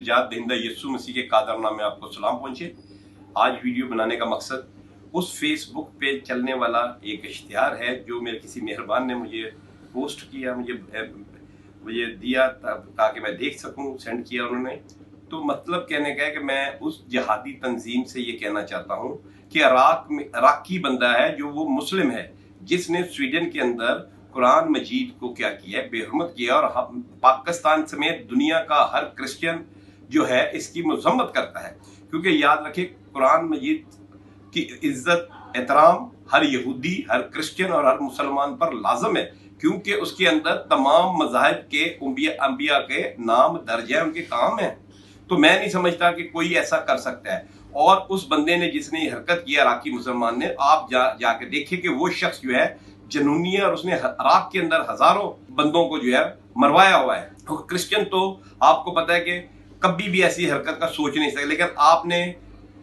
जात दहिंदा यीशु मसीह के कादर नाम में आपको सलाम पहुंचे। आज वीडियो बनाने का मकसद उस फेसबुक पे चलने वाला एक इश्तिहार है जो मेरे किसी मेहरबान ने मुझे पोस्ट किया, मुझे दिया ताकि मैं देख सकूं, सेंड किया उन्होंने। तो मतलब कहने का है कि मैं उस जिहादी तंजीम से ये कहना चाहता हूं कि इराकी बंदा है जो वो मुस्लिम है, जिसने स्वीडन के अंदर कुरान मजीद को क्या किया है, बेहुरमत किया, और पाकिस्तान समेत दुनिया का हर क्रिश्चियन जो है इसकी मजम्मत करता है। क्योंकि याद रखें, कुरान मजीद की इज्जत एहतराम हर यहूदी, हर क्रिश्चियन और हर मुसलमान पर लाजम है, क्योंकि उसके अंदर तमाम मज़ाहिब के अंबिया के नाम दर्ज है, उनके काम है। तो मैं नहीं समझता कि कोई ऐसा कर सकता है। और उस बंदे ने जिसने ये हरकत किया, इराकी मुसलमान ने, आप जाके देखिए कि वो शख्स जो है जनूनी है, और उसने इराक के अंदर हजारों बंदों को जो है मरवाया हुआ है। तो क्रिश्चियन तो आपको पता है कि कभी भी ऐसी हरकत का सोच नहीं सकते, लेकिन आपने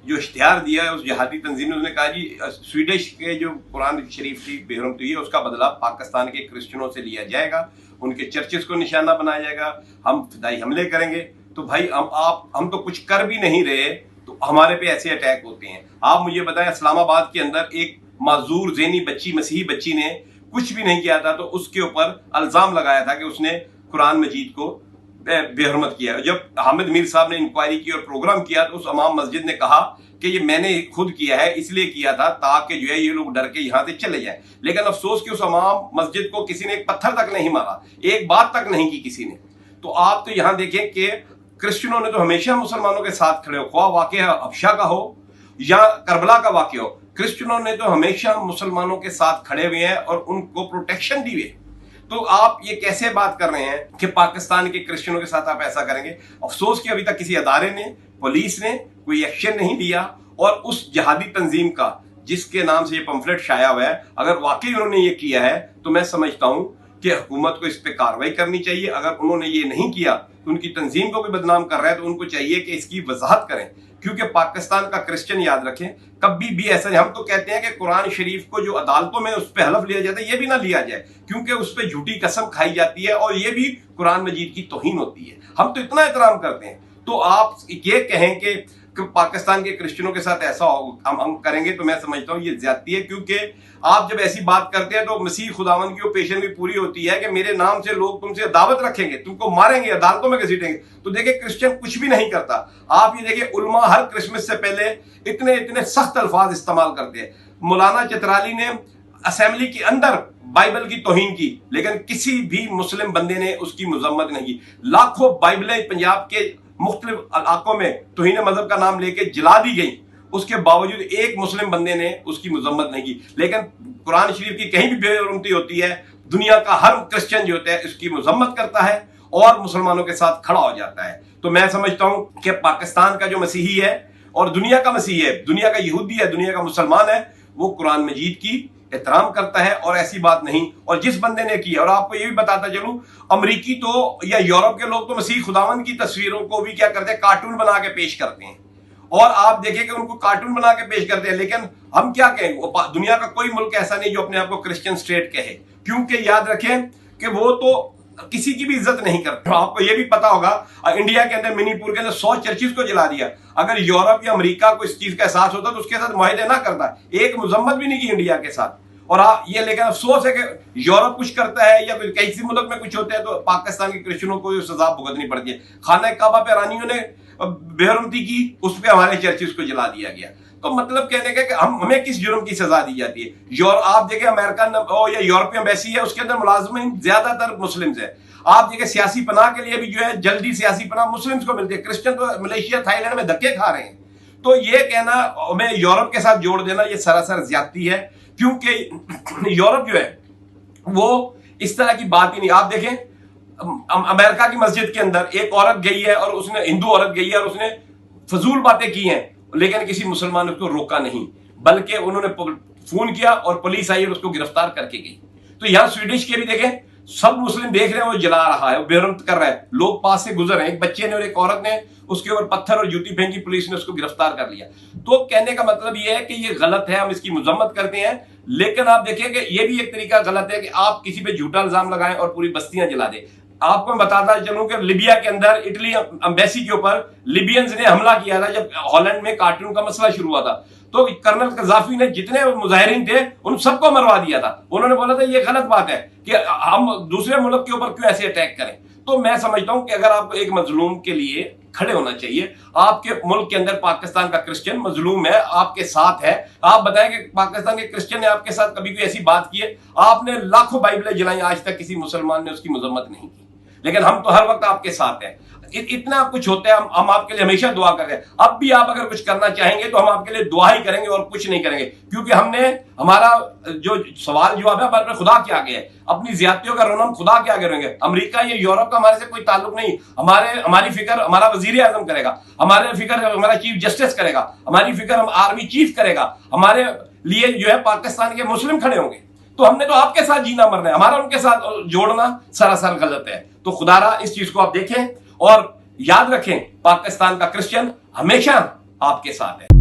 जो इश्तिहार दिया है उस जिहादी तंजीम ने, उसने कहा जी स्वीडिश के जो कुरान शरीफ की बेहुरमती है उसका बदला पाकिस्तान के क्रिश्चियनों से लिया जाएगा, उनके चर्चेस को निशाना बनाया जाएगा, हम फिदाई हमले करेंगे। तो भाई हम तो कुछ कर भी नहीं रहे, तो हमारे पे ऐसे अटैक होते हैं। आप मुझे बताएं, इस्लामाबाद के अंदर एक माजूर ज़ेनी बच्ची, मसीही बच्ची ने कुछ भी नहीं किया था, तो उसके ऊपर इल्जाम लगाया था कि उसने कुरान मजीद को बेहुरमत किया। जब हामिद मीर साहब ने इंक्वायरी की और प्रोग्राम किया, तो उस इमाम मस्जिद ने कहा कि ये मैंने खुद किया है, इसलिए किया था ताकि जो है ये लोग डर के यहाँ से चले जाएं। लेकिन अफसोस कि उस इमाम मस्जिद को किसी ने एक पत्थर तक नहीं मारा, एक बात तक नहीं की किसी ने। तो आप तो यहाँ देखें कि क्रिश्चियनों ने तो हमेशा मुसलमानों के साथ खड़े हो, ख्वाह वाकया हबशा का हो या करबला का वाकया हो, क्रिश्चियनों ने तो हमेशा मुसलमानों के साथ खड़े हुए हैं और उनको प्रोटेक्शन दी हुई है। तो आप ये कैसे बात कर रहे हैं कि पाकिस्तान के क्रिश्चियनों के साथ आप ऐसा करेंगे? अफसोस कि अभी तक किसी अदारे ने, पुलिस ने कोई एक्शन नहीं लिया, और उस जिहादी तंजीम का जिसके नाम से ये पंफलेट शाया हुआ है, अगर वाकई उन्होंने ये किया है तो मैं समझता हूं कि हुकूमत को इस पर कार्रवाई करनी चाहिए। अगर उन्होंने ये नहीं किया तो उनकी तंजीम को भी बदनाम कर रहा है, तो उनको चाहिए कि इसकी वजाहत करें। क्योंकि पाकिस्तान का क्रिश्चियन, याद रखें, कभी भी ऐसा नहीं। हम तो कहते हैं कि कुरान शरीफ को जो अदालतों में उस पर हलफ लिया जाता है, ये भी ना लिया जाए, क्योंकि उस पर झूठी कसम खाई जाती है और ये भी कुरान मजीद की तौहीन होती है। हम तो इतना एहतराम करते हैं, तो आप ये कहें कि पाकिस्तान के क्रिश्चियनों के साथ ऐसा हम करेंगे, तो मैं समझता हूँ ये ज्यादती है। क्योंकि आप जब ऐसी बात करते हैं तो मसीह खुदावन की पेशन भी पूरी होती है कि मेरे नाम से लोग तुमसे दावत रखेंगे, तुमको मारेंगे, अदालतों में घसीटेंगे। तो देखिए, क्रिश्चियन कुछ भी नहीं करता। आप ये देखिए, उलमा हर क्रिसमस से पहले इतने सख्त अल्फाज इस्तेमाल करते हैं। मौलाना चतराली ने असेंबली के अंदर बाइबल की तौहीन की, लेकिन किसी भी मुस्लिम बंदे ने उसकी मजम्मत नहीं की। लाखों बाइबलें पंजाब के मुख्तलिफ इलाकों में तौहीन मजहब का नाम लेके जला दी गई, उसके बावजूद एक मुस्लिम बंदे ने उसकी मजम्मत नहीं की। लेकिन कुरान शरीफ की कहीं भी बेहुरमती होती है, दुनिया का हर क्रिश्चियन जो होता है इसकी मजम्मत करता है और मुसलमानों के साथ खड़ा हो जाता है। तो मैं समझता हूं कि पाकिस्तान का जो मसीही है और दुनिया का मसीही है, दुनिया का यहूदी है, दुनिया का मुसलमान है, वो कुरान मजीद की एहतराम करता है और ऐसी बात नहीं। और जिस बंदे ने किया, और आपको ये भी बताता चलूं, अमेरिकी तो या यूरोप के लोग तो मसीह खुदावन की तस्वीरों को भी क्या करते हैं, कार्टून बना के पेश करते हैं। और आप देखें कि उनको कार्टून बना के पेश करते हैं। लेकिन हम क्या कहें, दुनिया का कोई मुल्क ऐसा नहीं जो अपने आप को क्रिश्चियन स्टेट कहे, क्योंकि याद रखें कि वो तो किसी की भी इज्जत नहीं करते। आपको ये भी पता होगा, इंडिया के अंदर मणिपुर के अंदर 100 चर्चिज को जला दिया। अगर यूरोप या अमेरिका को इस चीज का एहसास होता तो उसके साथ मुआहदे ना करता, एक मजम्मत भी नहीं की इंडिया के साथ। और ये लेकिन अफसोस है कि यूरोप कुछ करता है या किसी मुल्क में कुछ होता है तो पाकिस्तान के क्रिश्चियनों को सजा भुगतनी पड़ती है। खाना काबा पे ईरानियों ने बेहुरमती की, उस पर हमारे चर्चिज को जला दिया गया। तो मतलब कहने का कि हमें किस जुर्म की सजा दी जाती है? आप देखें, अमेरिकन या यूरोपियन एम्बेसी है, उसके अंदर मुलाजिमीन ज्यादातर मुस्लिम्स है। आप देखें, सियासी पनाह के लिए भी जो है जल्दी सियासी पनाह मुस्लिम्स को मिलती है। क्रिश्चियन तो मलेशिया, थाईलैंड में धक्के खा रहे हैं। तो ये कहना हमें यूरोप के साथ जोड़ देना, ये सरासर ज्यादती है, क्योंकि यूरोप जो है वो इस तरह की बात ही नहीं। आप देखें, अमेरिका की मस्जिद के अंदर एक औरत गई है और उसने, हिंदू औरत गई है और उसने फजूल बातें की हैं, लेकिन किसी मुसलमान ने उसको रोका नहीं, बल्कि उन्होंने फोन किया और पुलिस आई और उसको गिरफ्तार करके गई। तो यहां स्वीडिश के भी देखें, सब मुस्लिम देख रहे हैं, वो जला रहा है, वो बेहुरमत कर रहा है, लोग पास से गुजर रहे हैं, एक बच्चे ने और एक औरत ने उसके ऊपर पत्थर और जूती फेंकी, पुलिस ने उसको गिरफ्तार कर लिया। तो कहने का मतलब ये है कि ये गलत है, हम इसकी मजम्मत करते हैं, लेकिन आप देखिए कि ये भी एक तरीका गलत है कि आप किसी पे झूठा इल्जाम लगाएं और पूरी बस्तियां जला दें। آپ کو میں بتاتا چلوں کہ لیبیا کے اندر اٹلی امبیسی کے اوپر لیبینز نے حملہ کیا تھا جب ہالینڈ میں کارٹون کا مسئلہ شروع ہوا تھا، تو کرنل قذافی نے جتنے مظاہرین تھے ان سب کو مروا دیا تھا. انہوں نے بولا تھا یہ غلط بات ہے کہ ہم دوسرے ملک کے اوپر کیوں ایسے اٹیک کریں. تو میں سمجھتا ہوں کہ اگر آپ کو ایک مظلوم کے لیے کھڑے ہونا چاہیے. آپ کے ملک کے اندر پاکستان کا کرسچن مظلوم ہے، آپ کے ساتھ ہے. آپ بتائیں کہ پاکستان کے کرسچن نے آپ کے ساتھ کبھی کوئی ایسی بات کی ہے؟ آپ نے لاکھوں بائبلیں جلائیں، آج تک کسی مسلمان نے اس کی مذمت نہیں کی. لیکن ہم تو ہر وقت آپ کے ساتھ ہیں. اتنا کچھ ہوتا ہے، ہم آپ کے لیے ہمیشہ دعا کر رہے ہیں. اب بھی آپ اگر کچھ کرنا چاہیں گے تو ہم آپ کے لیے دعا ہی کریں گے اور کچھ نہیں کریں گے، کیونکہ ہم نے ہمارا جو سوال جواب ہے ہمارے خدا کے آگے ہے. اپنی زیادتیوں کا رونا ہم خدا کے آگے رہیں گے. امریکہ یا یورپ کا ہمارے سے کوئی تعلق نہیں. ہماری فکر ہمارا وزیر اعظم کرے گا، ہمارے فکر ہمارا چیف جسٹس کرے گا، ہماری فکر ہم آرمی چیف کرے گا. ہمارے لیے جو ہے پاکستان کے مسلم کھڑے ہوں گے. تو ہم نے تو آپ کے ساتھ جینا مرنا ہے، ہمارا ان کے ساتھ جوڑنا سراسر غلط ہے. تو خدا را اس چیز کو آپ دیکھیں اور یاد رکھیں، پاکستان کا کرسچن ہمیشہ آپ کے ساتھ ہے.